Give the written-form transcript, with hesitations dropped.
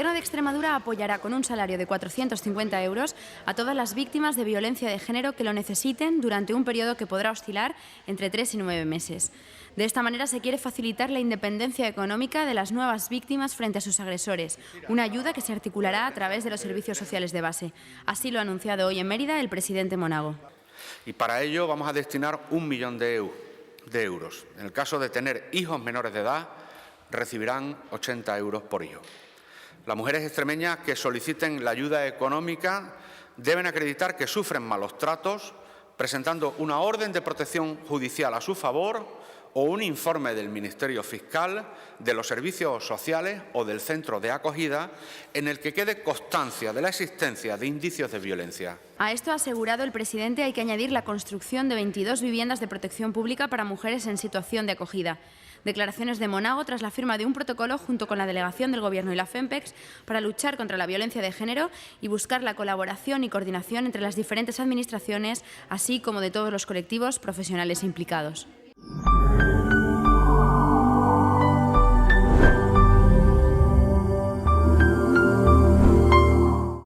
Gobierno de Extremadura apoyará con un salario de 450 euros a todas las víctimas de violencia de género que lo necesiten durante un periodo que podrá oscilar entre 3 y 9 meses. De esta manera se quiere facilitar la independencia económica de las nuevas víctimas frente a sus agresores, una ayuda que se articulará a través de los servicios sociales de base. Así lo ha anunciado hoy en Mérida el presidente Monago. Y para ello vamos a destinar 1 millón de euros. En el caso de tener hijos menores de edad, recibirán 80 euros por hijo. Las mujeres extremeñas que soliciten la ayuda económica deben acreditar que sufren malos tratos, presentando una orden de protección judicial a su favor o un informe del Ministerio Fiscal, de los servicios sociales o del centro de acogida en el que quede constancia de la existencia de indicios de violencia. A esto ha asegurado el presidente hay que añadir la construcción de 22 viviendas de protección pública para mujeres en situación de acogida. Declaraciones de Monago tras la firma de un protocolo junto con la delegación del Gobierno y la FEMPEX para luchar contra la violencia de género y buscar la colaboración y coordinación entre las diferentes administraciones, así como de todos los colectivos profesionales implicados.